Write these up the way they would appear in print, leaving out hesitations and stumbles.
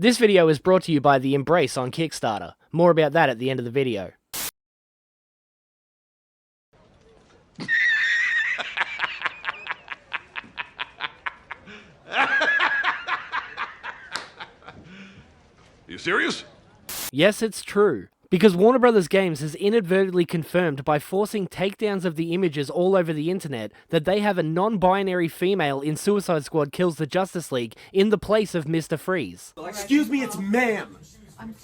This video is brought to you by The Embrace on Kickstarter. More about that at the end of the video. You serious? Yes, it's true. Because Warner Bros. Games has inadvertently confirmed by forcing takedowns of the images all over the internet that they have a non-binary female in Suicide Squad Kills the Justice League in the place of Mr. Freeze. Excuse me, it's ma'am.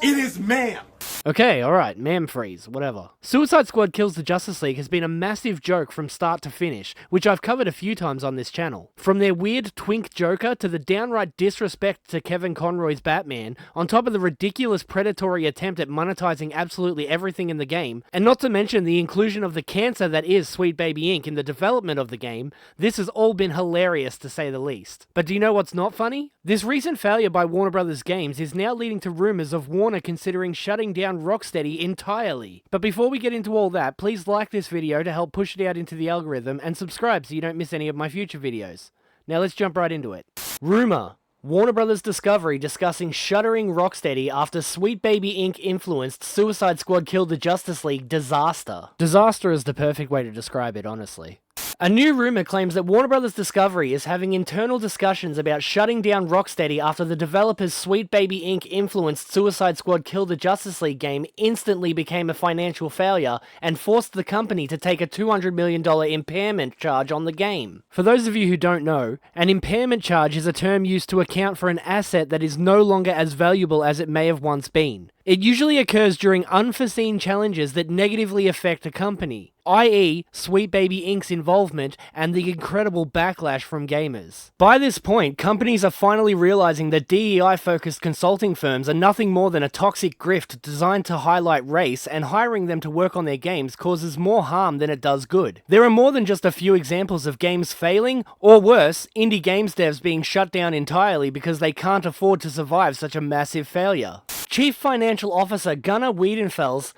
It is ma'am. Okay, alright, ma'am freeze, whatever. Suicide Squad Kills the Justice League has been a massive joke from start to finish, which I've covered a few times on this channel. From their weird twink Joker to the downright disrespect to Kevin Conroy's Batman, on top of the ridiculous predatory attempt at monetizing absolutely everything in the game, and not to mention the inclusion of the cancer that is Sweet Baby Inc. in the development of the game, this has all been hilarious to say the least. But do you know what's not funny? This recent failure by Warner Bros. Games is now leading to rumors of Warner considering shutting down Rocksteady entirely. But before we get into all that, please like this video to help push it out into the algorithm and subscribe so you don't miss any of my future videos. Now let's jump right into it. Rumor: Warner Bros. Discovery discussing shuttering Rocksteady after Sweet Baby Inc. influenced Suicide Squad Kill the Justice League disaster. Disaster is the perfect way to describe it, honestly. A new rumor claims that Warner Bros. Discovery is having internal discussions about shutting down Rocksteady after the developers Sweet Baby Inc. influenced Suicide Squad Kill the Justice League game instantly became a financial failure and forced the company to take a $200 million impairment charge on the game. For those of you who don't know, an impairment charge is a term used to account for an asset that is no longer as valuable as it may have once been. It usually occurs during unforeseen challenges that negatively affect a company, i.e. Sweet Baby Inc.'s involvement and the incredible backlash from gamers. By this point, companies are finally realizing that DEI-focused consulting firms are nothing more than a toxic grift designed to highlight race, and hiring them to work on their games causes more harm than it does good. There are more than just a few examples of games failing, or worse, indie games devs being shut down entirely because they can't afford to survive such a massive failure. Chief Financial Officer Gunnar Wiedenfels?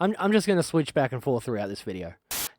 I'm just going to switch back and forth throughout this video.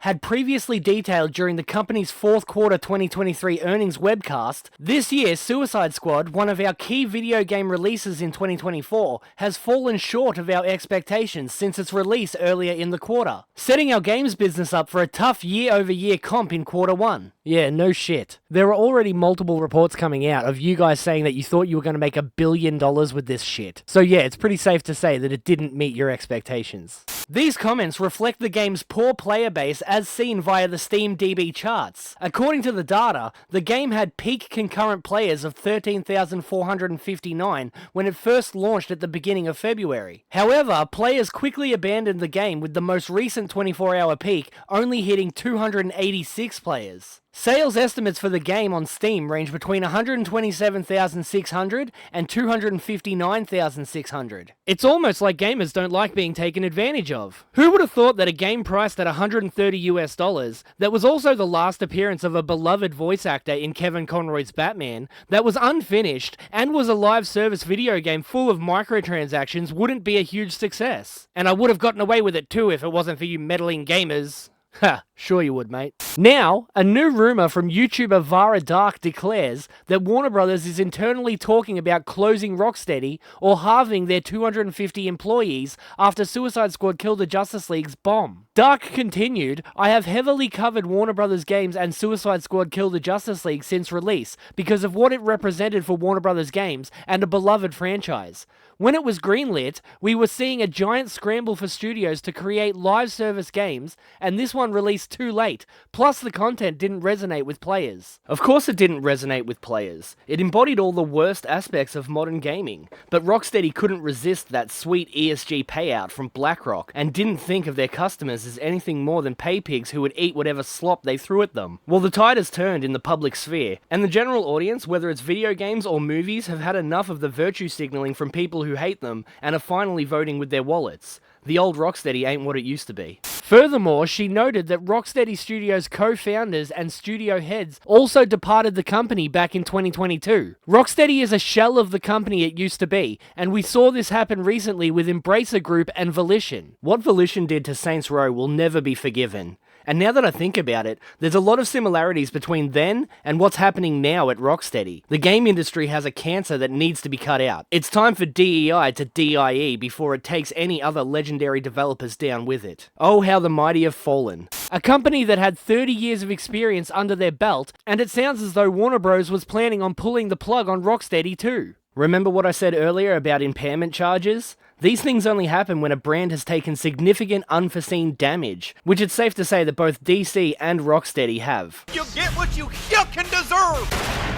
Had previously detailed during the company's fourth quarter 2023 earnings webcast, this year Suicide Squad, one of our key video game releases in 2024, has fallen short of our expectations since its release earlier in the quarter, setting our games business up for a tough year-over-year comp in quarter one. Yeah, no shit. There are already multiple reports coming out of you guys saying that you thought you were going to make $1 billion with this shit. So yeah, it's pretty safe to say that it didn't meet your expectations. These comments reflect the game's poor player base as seen via the SteamDB charts. According to the data, the game had peak concurrent players of 13,459 when it first launched at the beginning of February. However, players quickly abandoned the game, with the most recent 24-hour peak only hitting 286 players. Sales estimates for the game on Steam range between 127,600 and 259,600. It's almost like gamers don't like being taken advantage of. Who would have thought that a game priced at $130 that was also the last appearance of a beloved voice actor in Kevin Conroy's Batman, that was unfinished and was a live service video game full of microtransactions wouldn't be a huge success? And I would have gotten away with it too if it wasn't for you meddling gamers. Ha, sure you would, mate. Now, a new rumor from YouTuber Vara Dark declares that Warner Bros. Is internally talking about closing Rocksteady or halving their 250 employees after Suicide Squad Kill the Justice League's bomb. Dark continued, "I have heavily covered Warner Bros. Games and Suicide Squad Kill the Justice League since release because of what it represented for Warner Bros. Games and a beloved franchise. When it was greenlit, we were seeing a giant scramble for studios to create live service games, and this one released too late, plus the content didn't resonate with players." Of course it didn't resonate with players. It embodied all the worst aspects of modern gaming, but Rocksteady couldn't resist that sweet ESG payout from BlackRock and didn't think of their customers as anything more than pay pigs who would eat whatever slop they threw at them. Well, the tide has turned in the public sphere, and the general audience, whether it's video games or movies, have had enough of the virtue signaling from people who hate them and are finally voting with their wallets. The old Rocksteady ain't what it used to be. Furthermore, she noted that Rocksteady Studios co-founders and studio heads also departed the company back in 2022. Rocksteady is a shell of the company it used to be, and we saw this happen recently with Embracer Group and Volition. What Volition did to Saints Row will never be forgiven. And now that I think about it, there's a lot of similarities between then and what's happening now at Rocksteady. The game industry has a cancer that needs to be cut out. It's time for DEI to DIE before it takes any other legendary developers down with it. Oh, how the mighty have fallen. A company that had 30 years of experience under their belt, and it sounds as though Warner Bros. Was planning on pulling the plug on Rocksteady too. Remember what I said earlier about impairment charges? These things only happen when a brand has taken significant unforeseen damage, which it's safe to say that both DC and Rocksteady have. You get what you fucking deserve!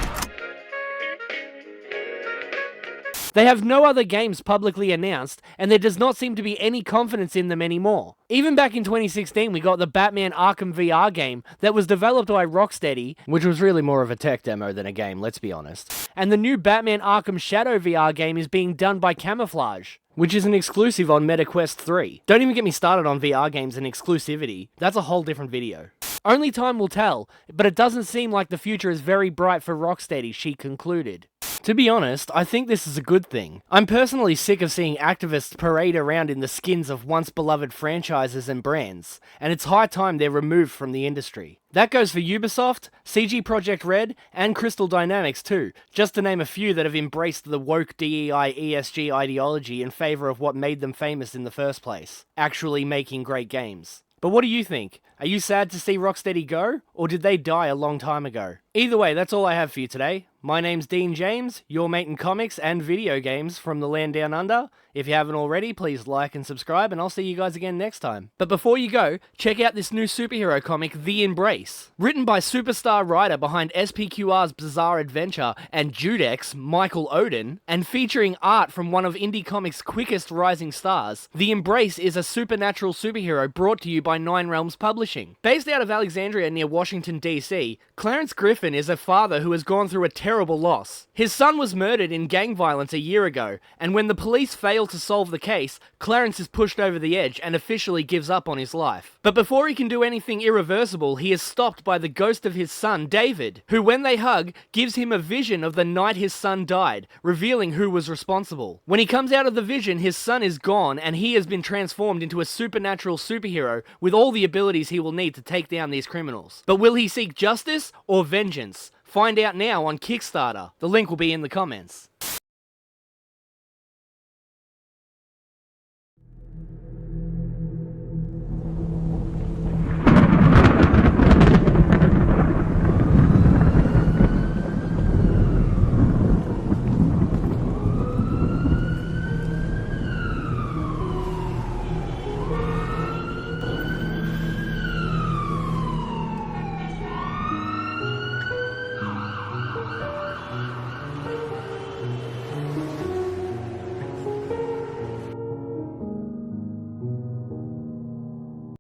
They have no other games publicly announced, and there does not seem to be any confidence in them anymore. Even back in 2016, we got the Batman Arkham VR game that was developed by Rocksteady, which was really more of a tech demo than a game, let's be honest. And the new Batman Arkham Shadow VR game is being done by Camouflage, which is an exclusive on MetaQuest 3. Don't even get me started on VR games and exclusivity. That's a whole different video. Only time will tell, but it doesn't seem like the future is very bright for Rocksteady, she concluded. To be honest, I think this is a good thing. I'm personally sick of seeing activists parade around in the skins of once beloved franchises and brands, and it's high time they're removed from the industry. That goes for Ubisoft, CG Projekt Red, and Crystal Dynamics too, just to name a few that have embraced the woke DEI ESG ideology in favour of what made them famous in the first place, actually making great games. But what do you think? Are you sad to see Rocksteady go, or did they die a long time ago? Either way, that's all I have for you today. My name's Dean James, your mate in comics and video games from the land down under. If you haven't already, please like and subscribe, and I'll see you guys again next time. But before you go, check out this new superhero comic, The Embrace. Written by superstar writer behind SPQR's Bizarre Adventure and Judex, Michael Odin, and featuring art from one of indie comics' quickest rising stars, The Embrace is a supernatural superhero brought to you by Nine Realms Publishing. Based out of Alexandria near Washington, D.C., Clarence Griffin is a father who has gone through a terrible loss. His son was murdered in gang violence a year ago, and when the police fail to solve the case, Clarence is pushed over the edge and officially gives up on his life. But before he can do anything irreversible, he is stopped by the ghost of his son, David, who when they hug, gives him a vision of the night his son died, revealing who was responsible. When he comes out of the vision, his son is gone, and he has been transformed into a supernatural superhero with all the abilities he will need to take down these criminals. But will he seek justice or vengeance? Find out now on Kickstarter. The link will be in the comments.